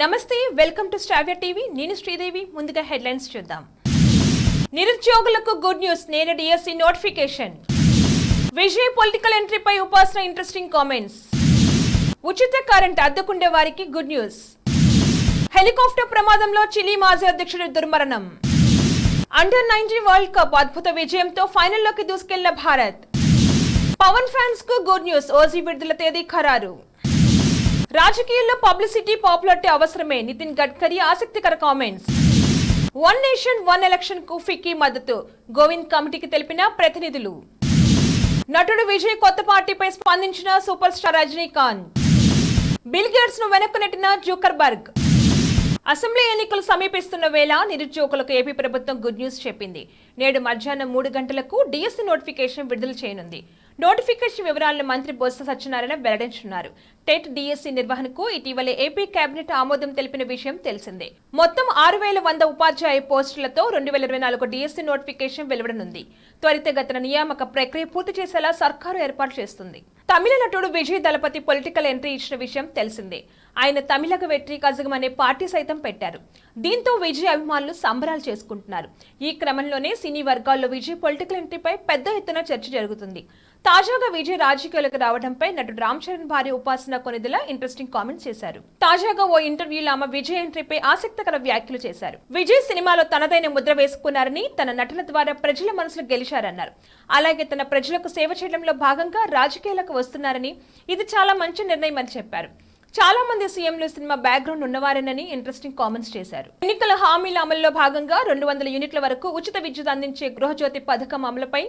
నమస్తే, welcome to స్టావ్య TV. నేను శ్రీదేవి. ముందుగా హెడ్లైన్స్ చూద్దాం. నిరుద్యోగులకు గుడ్ న్యూస్, నేడు డిఎస్సి నోటిఫికేషన్. విజయ్ పొలిటికల్ ఎంట్రీపై ఉపాసన ఇంట్రెస్టింగ్ కామెంట్స్. ఉచిత కరెంట్ అద్దెకుండే వారికి గుడ్ న్యూస్. హెలికాప్టర్ ప్రమాదంలో చిలీ మాజీ అధ్యక్షుడి దుర్మరణం. అండర్-19 వరల్డ్ కప్ అద్భుత విజయంతో ఫైనల్లోకి దూసుకెళ్లిన భారత్. పవన్ ఫ్యాన్స్ కు గుడ్ న్యూస్, ఓజీ విడుదల తేదీ ఖరారు. రాజకీయాల్లో పబ్లిసిటీ, పాపులారిటీ అవసరమే, నితిన్ గడ్కరీ ఆసక్తికర comments. One nation one election కు ఫిక్కీ మద్దతు, గోవింద్ కమిటీకి తెలిపిన ప్రతినిధులు. నటుడు విజయ్ కొత్త పార్టీపై స్పందించిన super star Rajinikanth. Bill gates ను వెనక్కు నెట్టిన జుకర్బర్గ్. అసెంబ్లీ ఎన్నికలు సమీపిస్తున్న వేళ నిరుద్యోగులకు ఏపీ ప్రభుత్వం గుడ్ న్యూస్ చెప్పింది. నేడు మధ్యాహ్నం 3 గంటలకు డిఎస్సి నోటిఫికేషన్ విడుదల చేయనుంది. నోటిఫికేషన్ వివరాలను మంత్రి బొత్స సత్యనారాయణ వెల్లడించనున్నారు. టెట్ డిఎస్సి నిర్వహణకు ఇటీవలే ఏపీ కేబినెట్ ఆమోదం తెలిపిన విషయం తెలిసిందే. మొత్తం 6100 ఉపాధ్యాయ పోస్టులతో 2024 డిఎస్సి నోటిఫికేషన్ వెలువడనుంది. త్వరితగతిన నియామక ప్రక్రియ పూర్తి చేసేలా సర్కారు ఏర్పాటు చేస్తుంది. తమిళ నటుడు విజయ్ దళపతి పొలిటికల్ ఎంట్రీ ఇచ్చిన విషయం తెలిసిందే. ఆయన తమిళగ వెట్రి కజగం అనే పార్టీ సైతం పెట్టారు. దీంతో విజయ్ అభిమానులు సంబరాలు చేసుకుంటున్నారు. ఈ క్రమంలోనే సినీ వర్గాల్లో విజయ్ పొలిటికల్ ఎంట్రీపై పెద్ద ఎత్తున చర్చ జరుగుతుంది. తాజాగా విజయ్ రాజకీయాలకు రావడంపై నటుడు రామ్ చరణ్ భార్య ఉపాసన కొనిదెల ఇంట్రెస్టింగ్ కామెంట్స్ చేశారు. తాజాగా ఓ ఇంటర్వ్యూలో ఆమె విజయ్ ఎంట్రీపై ఆసక్తికర వ్యాఖ్యలు చేశారు. విజయ్ సినిమాలో తనదైన ముద్ర వేసుకున్నారని, తన నటన ద్వారా ప్రజల మనసులు గెలిచారన్నారు. అలాగే తన ప్రజలకు సేవ చేయడంలో భాగంగా రాజకీయాలకు వస్తున్నారని, ఇది చాలా మంచి నిర్ణయం అని చెప్పారు. చాలా మంది సీఎంలు సినిమా బ్యాక్గ్రౌండ్ ఉన్నవారేనని ఇంట్రెస్టింగ్ కామెంట్స్ చేశారు. ఎన్నికల హామీల అమలులో భాగంగా 200 యూనిట్ల వరకు ఉచిత విద్యుత్ అందించే గృహజ్యోతి పథకం అమలుపై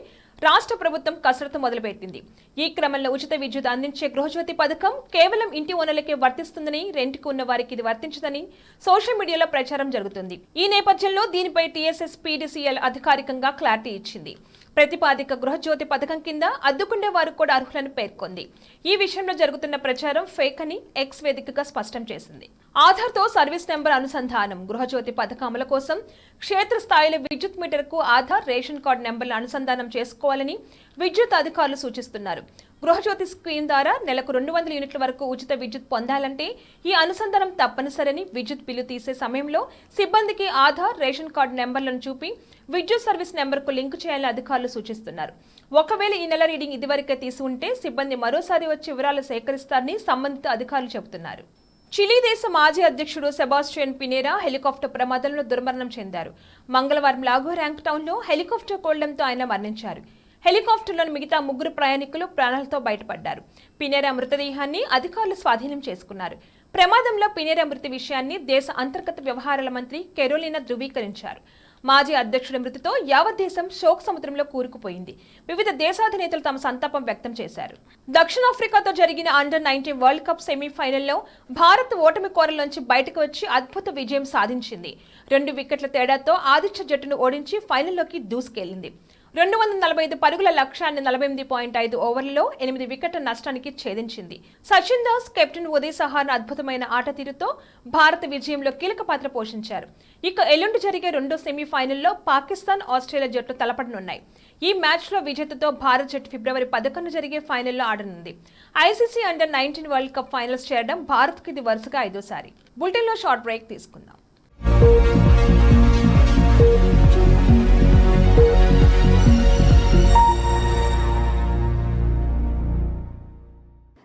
రాష్ట్ర ప్రభుత్వం కసరత్తు మొదలుపెట్టింది. ఈ క్రమంలో ఉచిత విద్యుత్ అందించే గృహజ్యోతి పథకం కేవలం ఇంటి ఓనర్లకే వర్తిస్తుందని, రెంట్కు ఉన్న వారికి ఇది వర్తించదని సోషల్ మీడియాలో ప్రచారం జరుగుతుంది. ఈ నేపథ్యంలో దీనిపై టీఎస్ఎస్ పీడీసీఎల్ అధికారికంగా క్లారిటీ ఇచ్చింది. ప్రతిపాదిక గృహజ్యోతి పథకం కింద అద్దుకుండే వారు కూడా అర్హులను పేర్కొంది. ఈ విషయంలో జరుగుతున్న ప్రచారం ఫేక్ అని ఎక్స్ వేదికగా స్పష్టం చేసింది. ఆధార్తో సర్వీస్ నెంబర్ అనుసంధానం. గృహజ్యోతి పథకం అమలు కోసం క్షేత్రస్థాయిలో విద్యుత్ మీటర్కు ఆధార్, రేషన్ కార్డు నెంబర్లు అనుసంధానం చేసుకోవాలని విద్యుత్ అధికారులు సూచిస్తున్నారు. గృహజ్యోతి స్కీమ్ ద్వారా నెలకు 200 యూనిట్ల వరకు ఉచిత విద్యుత్ పొందాలంటే ఈ అనుసంధానం తప్పనిసరని, విద్యుత్ బిల్లు తీసే సమయంలో సిబ్బందికి ఆధార్, రేషన్ కార్డు నెంబర్లను చూపి విద్యుత్ సర్వీస్ నెంబర్కు లింకు చేయాలని అధికారులు సూచిస్తున్నారు. ఒకవేళ ఈ నెల రీడింగ్ ఇదివరకే తీసి ఉంటే సిబ్బంది మరోసారి వచ్చి వివరాలు సేకరిస్తారని సంబంధిత అధికారులు చెబుతున్నారు. చిలీ దేశ మాజీ అధ్యక్షుడు సెబాస్టియన్ పినేరా హెలికాప్టర్ ప్రమాదంలో దుర్మరణం చెందారు. మంగళవారం లాగో ర్యాంక్ టౌన్లో హెలికాప్టర్ కూలడంతో ఆయన మరణించారు. హెలికాప్టర్లోని మిగతా 3 ప్రయాణికులు ప్రాణాలతో బయటపడ్డారు. పినేరా మృతదేహాన్ని అధికారులు స్వాధీనం చేసుకున్నారు. ప్రమాదంలో పినేరా మృతి విషయాన్ని దేశ అంతర్గత వ్యవహారాల మంత్రి కెరోలినా ధృవీకరించారు. మాజీ అధ్యక్షుడి మృతితో యావత్ దేశం శోక సముద్రంలో కూరుకుపోయింది. వివిధ దేశాధినేతలు తమ సంతాపం వ్యక్తం చేశారు. దక్షిణాఫ్రికాతో జరిగిన అండర్-19 వరల్డ్ కప్ సెమీఫైనల్లో భారత్ ఓటమి కోరలోంచి బయటకు వచ్చి అద్భుత విజయం సాధించింది. 2 వికెట్ల తేడాతో ఆదిత్య జట్టును ఓడించి ఫైనల్లోకి దూసుకెళ్లింది. 245 పరుగుల లక్ష్యాన్ని 48.5 ఓవర్లలో 8 వికెట్ల నష్టానికి ఛేదించింది. సచిన్ దాస్, కెప్టెన్ ఉదయ్ సహాన్ అద్భుతమైన ఆట తీరుతో భారత విజయంలో కీలక పాత్ర పోషించారు. ఇక ఎల్లుండి జరిగే 2వ సెమీఫైనల్లో పాకిస్తాన్, ఆస్ట్రేలియా జట్లు తలపడనున్నాయి. ఈ మ్యాచ్లో విజేతతో భారత్ జట్టు ఫిబ్రవరి 11 జరిగే ఫైనల్లో ఆడనుంది. ICC under nineteen world cup finals చేరడం భారత్కు ఇది వరుసగా 5వ. బులెటిన్లో షార్ట్ బ్రేక్ తీసుకుందాం.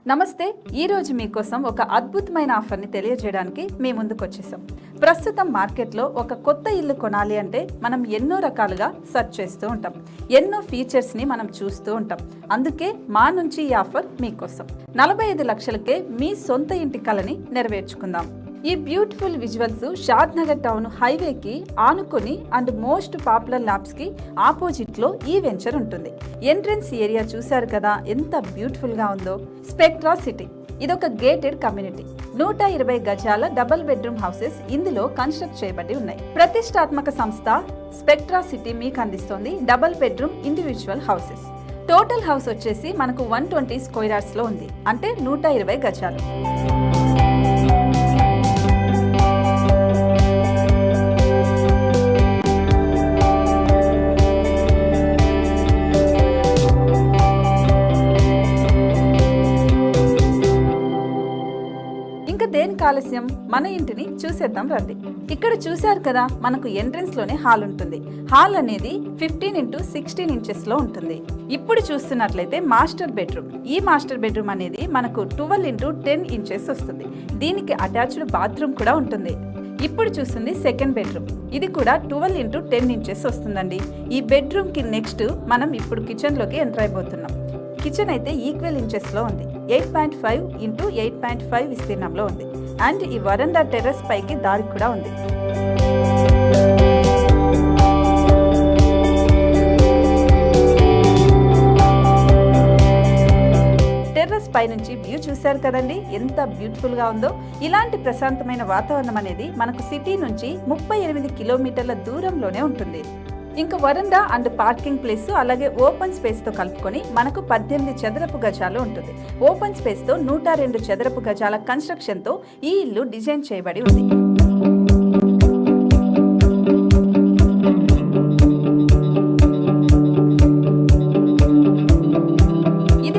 నమస్తే. ఈరోజు మీకోసం ఒక అద్భుతమైన ఆఫర్ని తెలియజేయడానికి మీ ముందుకు వచ్చేసాం. ప్రస్తుతం మార్కెట్లో ఒక కొత్త ఇల్లు కొనాలి అంటే మనం ఎన్నో రకాలుగా సెర్చ్ చేస్తూ ఉంటాం. ఎన్నో ఫీచర్స్ని మనం చూస్తూ ఉంటాం. అందుకే మా నుంచి ఈ ఆఫర్ మీకోసం. 45 లక్షలకే మీ సొంత ఇంటి కలని నెరవేర్చుకుందాం. ఈ బ్యూటిఫుల్ విజువల్స్ షాద్ నగర్ టౌన్ హైవేకి ఆనుకొని అండ్ మోస్ట్ పాపులర్ ల్యాబ్స్ కి ఆపోజిట్ లో ఈ వెంచర్ ఉంటుంది. ఎంట్రన్స్ ఏరియా చూశారు కదా ఎంత బ్యూటిఫుల్ గా ఉందో. స్పెక్ట్రా సిటీ ఇదొక గేటెడ్ కమ్యూనిటీ. 120 గజాల డబుల్ బెడ్రూమ్ హౌసెస్ ఇందులో కన్స్ట్రక్ట్ చేయబడి ఉన్నాయి. ప్రతిష్టాత్మక సంస్థ స్పెక్ట్రా సిటీ మీకు అందిస్తోంది double bedroom individual houses. Total house వచ్చేసి మనకు 120 స్క్వేర్ యార్డ్స్ లో ఉంది, అంటే 120 గజాలు. ఆలస్యం, మన ఇంటిని చూసేద్దాం రండి. ఇక్కడ చూశారు కదా, మనకు ఎంట్రన్స్ లోనే హాల్ ఉంటుంది. హాల్ అనేది 15x16 ఇంచెస్ లో ఉంటుంది. ఇప్పుడు చూస్తున్నట్లయితే మాస్టర్ బెడ్రూమ్. ఈ మాస్టర్ బెడ్రూమ్ అనేది మనకు 12x10 ఇంచెస్ వస్తుంది. దీనికి అటాచ్డ్ బాత్రూమ్ కూడా ఉంటుంది. ఇప్పుడు చూస్తుంది సెకండ్ బెడ్రూమ్. ఇది కూడా 12x10 ఇంచెస్ వస్తుందండి. ఈ బెడ్రూమ్ కి నెక్స్ట్ మనం ఇప్పుడు కిచెన్ లోకి ఎంటర్ అయిపోతున్నాం. కిచెన్ అయితే ఈక్వల్ ఇంచెస్ లో ఉంది. 8.5 x 8.5 విస్తీర్ణంలో ఉంది. అండ్ ఈ వరండా టెర్రస్ పైకి దారి కూడా ఉంది. టెర్రస్ పైనుంచి వ్యూ చూశారు కదండి, ఎంత బ్యూటిఫుల్ గా ఉందో. ఇలాంటి ప్రశాంతమైన వాతావరణం అనేది మనకు సిటీ నుంచి 38 కిలోమీటర్ల దూరంలోనే ఉంటుంది. ఇంకా వరండా అండ్ పార్కింగ్ ప్లేస్ అలాగే ఓపెన్ స్పేస్ తో కలుపుకొని మనకు 18 చదరపు గజాలు ఉంటుంది. ఓపెన్ స్పేస్ తో 102 చదరపు గజాల కన్స్ట్రక్షన్ తో ఈ ఇల్లు డిజైన్ చేయబడి ఉంది.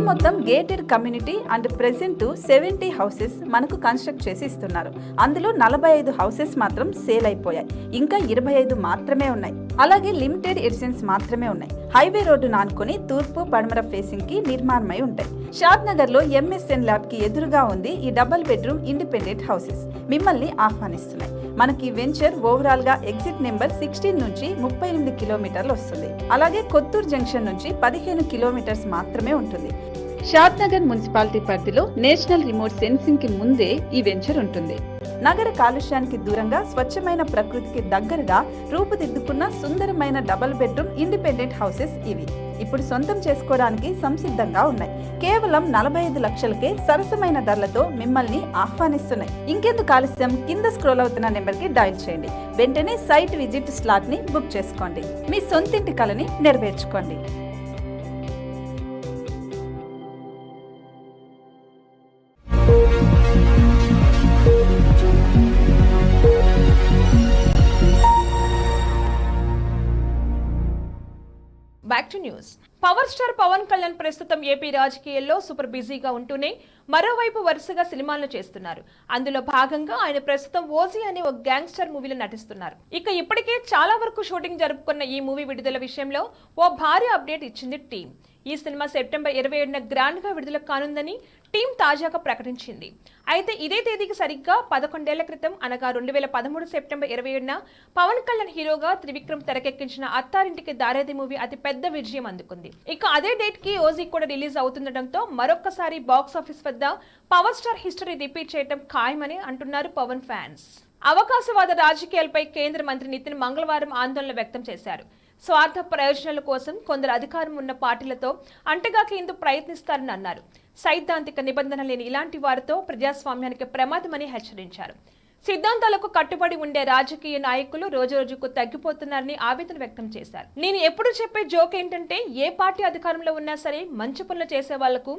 మొత్తం gated community and present 70 houses మనకు కన్స్ట్రక్ట్ చేసి ఇస్తున్నారు. అందులో 45 హౌసెస్ మాత్రం సేల్ అయిపోయాయి. ఇంకా 25 మాత్రమే ఉన్నాయి. అలాగే లిమిటెడ్ ఎడిషన్స్ మాత్రమే ఉన్నాయి. హైవే రోడ్డు నానుకొని తూర్పు పడమర ఫేసింగ్ కి నిర్మాణమై ఉంటాయి. షాద్ నగర్ లో MSN ల్యాబ్ కి ఎదురుగా ఉంది ఈ డబుల్ బెడ్రూమ్ ఇండిపెండెంట్ హౌసెస్ మిమ్మల్ని ఆహ్వానిస్తున్నాయి. మనకి వెంచర్ ఓవరాల్ గా ఎగ్జిట్ నెంబర్ 16 నుంచి 38 కిలోమీటర్లు వస్తుంది. అలాగే కొత్తూరు జంక్షన్ నుంచి 15 కిలోమీటర్స్ మాత్రమే ఉంటుంది. షాద్ నగర్ మున్సిపాలిటీ పరిధిలో నేషనల్ రిమోట్ సెన్సింగ్ కి ముందే ఈ వెంచర్ ఉంటుంది. నగర కాలుష్యానికి దూరంగా స్వచ్ఛమైన ప్రకృతికి దగ్గరగా రూపుదిద్దుకున్న సుందరమైన డబుల్ బెడ్రూమ్ ఇండిపెండెంట్ హౌసెస్ ఇవి. ఇప్పుడు సొంతం చేసుకోవడానికి సంసిద్ధంగా ఉన్నాయి. కేవలం 45 లక్షలకే సరసమైన ధరలతో మిమ్మల్ని ఆహ్వానిస్తున్నాయి. ఇంకెందుకు ఆలస్యం, కింద స్క్రోల్ అవుతున్న నెంబర్ కి డయల్ చేయండి. వెంటనే సైట్ విజిట్ స్లాట్ ని బుక్ చేసుకోండి. మీ సొంతింటి కలని నెరవేర్చుకోండి. Back to news. Power star Pawan Kalyan ప్రస్తుతం ఏపీ రాజకీయాల్లో సూపర్ బిజీగా ఉంటూనే మరోవైపు వరుసగా సినిమాలను చేస్తున్నారు. అందులో భాగంగా ఆయన ప్రస్తుతం ఓజీ అనే ఒక గ్యాంగ్స్టర్ మూవీలో నటిస్తున్నారు. ఇక ఇప్పటికే చాలా వరకు షూటింగ్ జరుపుకున్న ఈ మూవీ విడుదల విషయంలో ఓ భారీ అప్డేట్ ఇచ్చింది టీం. ఈ సినిమా సెప్టెంబర్ 27న గ్రాండ్ గా విడుదల కానుందని టీం తాజాగా ప్రకటించింది. అయితే ఇదే తేదీకి సరిగ్గా 11 ఏళ్ల క్రితం అనగా 2013 సెప్టెంబర్ 27న పవన్ కళ్యాణ్ హీరోగా త్రివిక్రమ్ తెరకెక్కించిన అత్తారింటికి దారేది మూవీ అతి పెద్ద విజయం అందుకుంది. ఇక అదే డేట్ కి ఓజీ కూడా రిలీజ్ అవుతుండటంతో మరొక్కసారి బాక్స్ ఆఫీస్ వద్ద పవర్ స్టార్ హిస్టరీ రిపీట్ చేయడం ఖాయమని అంటున్నారు పవన్ ఫ్యాన్స్. అవకాశవాద రాజకీయాలపై కేంద్ర మంత్రి నితిన్ మంగళవారం ఆందోళన వ్యక్తం చేశారు. స్వార్థ ప్రయోజనాల కోసం కొందరు అధికారం ఉన్న పార్టీలతో అంటగాకేందుకు ప్రయత్నిస్తారని అన్నారు. సైద్ధాంతిక నిబంధన లేని ఇలాంటి వారితో ప్రజాస్వామ్యానికి ప్రమాదమని హెచ్చరించారు. సిద్ధాంతాలకు కట్టుబడి ఉండే రాజకీయ నాయకులు రోజురోజుకు తగ్గిపోతున్నారని ఆవేదన వ్యక్తం చేశారు. నేను ఎప్పుడు చెప్పే జోక్ ఏంటంటే, ఏ పార్టీ అధికారంలో ఉన్నా సరే మంచి పనులు చేసే వాళ్లకు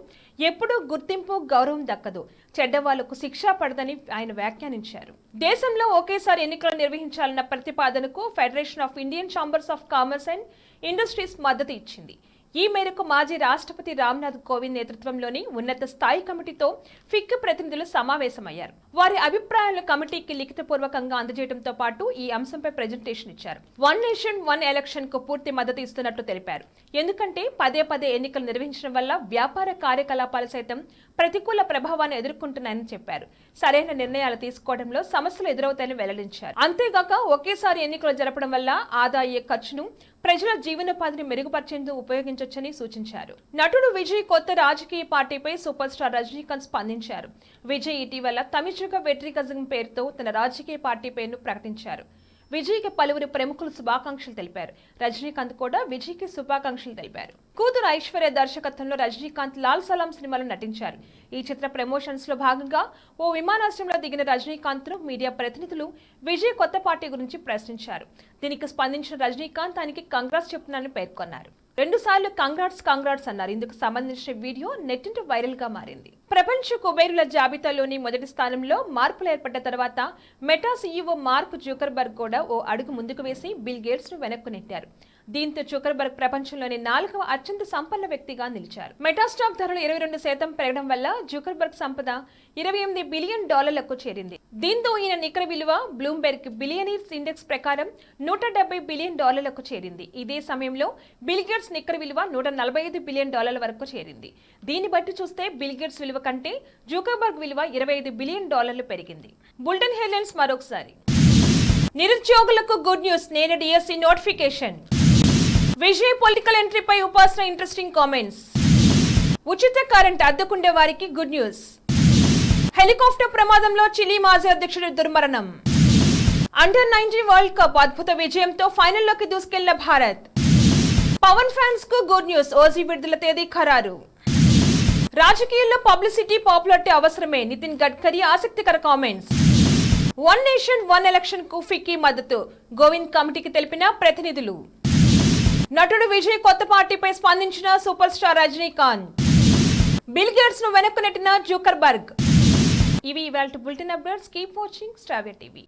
ఎప్పుడూ గుర్తింపు గౌరవం దక్కదు, చెడ్డవాళ్లకు శిక్ష పడదని ఆయన వ్యాఖ్యానించారు. దేశంలో ఒకేసారి ఎన్నికలు నిర్వహించాలన్న ప్రతిపాదనకు federation of Indian chambers of commerce and industries మద్దతు ఇచ్చింది. ఈ మేరకు మాజీ రాష్ట్రపతి రామ్నాథ్ కోవింద్ నేతృత్వంలోని ఉన్నత స్థాయి కమిటీతో ఫిక్ ప్రతినిధులు సమావేశమయ్యారు. వారి అభిప్రాయాలను కమిటీకి లిఖితపూర్వకంగా అందజేయడంతో పాటు ఈ అంశంపై ప్రెజెంటేషన్ ఇచ్చారు. వన్ నేషన్ వన్ ఎలక్షన్ కు పూర్తి మద్దతు ఇస్తున్నట్లు తెలిపారు. ఎందుకంటే పదే ఎన్నికలు నిర్వహించడం వల్ల వ్యాపార కార్యకలాపాలు సైతం ప్రతికూల ప్రభావాన్ని ఎదుర్కొంటున్నాయని చెప్పారు. సరైన నిర్ణయాలు తీసుకోవడంలో సమస్యలు ఎదురవుతాయని వెల్లడించారు. అంతేగాక ఒకేసారి ఎన్నికలు జరపడం వల్ల ఆదా అయ్యే ఖర్చును ప్రజల జీవనోపాధిని మెరుగుపరిచేందుకు ఉపయోగించొచ్చని సూచించారు. నటుడు విజయ్ కొత్త రాజకీయ పార్టీపై సూపర్ స్టార్ రజనీకాంత్ స్పందించారు. విజయ్ ఇటీవల తమిళుగ వెట్రికజం పేరుతో తన రాజకీయ పార్టీ పేరును ప్రకటించారు. విజయ్కి పలువురు ప్రముఖులు శుభాకాంక్షలు తెలిపారు. రజనీకాంత్ కూడా విజయ్కి శుభాకాంక్షలు తెలిపారు. కూతురు ఐశ్వర్య దర్శకత్వంలో రజనీకాంత్ లాల్ సలాం సినిమాలో నటించారు. ఈ చిత్ర ప్రమోషన్స్ లో భాగంగా ఓ విమానాశ్రయంలో దిగిన రజనీకాంత్ ను మీడియా ప్రతినిధులు విజయ్ కొత్త పార్టీ గురించి ప్రశ్నించారు. దీనికి స్పందించిన రజనీకాంత్ ఆయనకి కంగ్రాట్స్ చెప్తున్నారని పేర్కొన్నారు. 2 సార్లు కంగ్రాట్స్ అన్నారు. ఇందుకు సంబంధించిన వీడియో నెట్టింట వైరల్ గా మారింది. ప్రపంచ కుబేరుల జాబితాలోని మొదటి స్థానంలో మార్పులు ఏర్పడ్డ తర్వాత మెటా సీఈఓ మార్క్ జుకర్బర్గ్ కూడా ఓ అడుగు ముందుకు వేసి బిల్ గేట్స్ ను వెనక్కు నెట్టారు. దీంతో జుకర్బర్గ్ ప్రపంచంలోని 4వ అత్యంత సంపన్న వ్యక్తిగా నిలిచారు. మెటా స్టాక్ ధరలు 22% పెరగడం వల్ల జుకర్బర్గ్ సంపద $28 బిలియన్ చేరింది. దీంతో ఈయన నికర విలువ బ్లూంబెర్గ్ బిలియనీర్స్ ఇండెక్స్ ప్రకారం $170 బిలియన్ చేరింది. ఇదే సమయంలో బిల్ గేట్స్ నికర విలువ $145 బిలియన్ వరకు చేరింది. దీన్ని బట్టి చూస్తే బిల్ గేట్స్ విలువ కంటే జుకర్బర్గ్ విలువ $25 బిలియన్ పెరిగింది. బులెటిన్ హెడ్లైన్స్ మరొకసారి. నిరుద్యోగులకు గుడ్ న్యూస్, నేడు డిఎస్సి నోటిఫికేషన్. విజయ్ పొలిటికల్ ఎంట్రీపై ఉపాసన ఇంట్రెస్టింగ్ కామెంట్స్. ఉచిత కరెంట్ అద్దెకుండే వారికి గుడ్ న్యూస్. హెలికాప్టర్ ప్రమాదంలో చిలీ మాజీ అధ్యక్షుడి దుర్మరణం. అండర్-19 వరల్డ్ కప్ అద్భుత విజయంతో ఫైనల్లోకి దూసుకెళ్లిన భారత్. పవన్ ఫ్యాన్స్ కు గుడ్ న్యూస్, ఓజీ విడుదల తేదీ ఖరారు. రాజకీయాల్లో పబ్లిసిటీ, పాపులారిటీ అవసరమే, నితిన్ గడ్కరీ ఆసక్తికర comments. One nation one election కు ఫిక్కీ మద్దతు, గోవింద్ కమిటీకి తెలిపిన ప్రతినిధులు. నటుడు విజయ్ కొత్త పార్టీపై స్పందించిన super star Rajinikanth. Bill gates ను వెనక్కు నెట్టిన జుకర్బర్గ్. ఇవి ఇవాల్టి bulletin updates. Keep watching స్టావియా TV.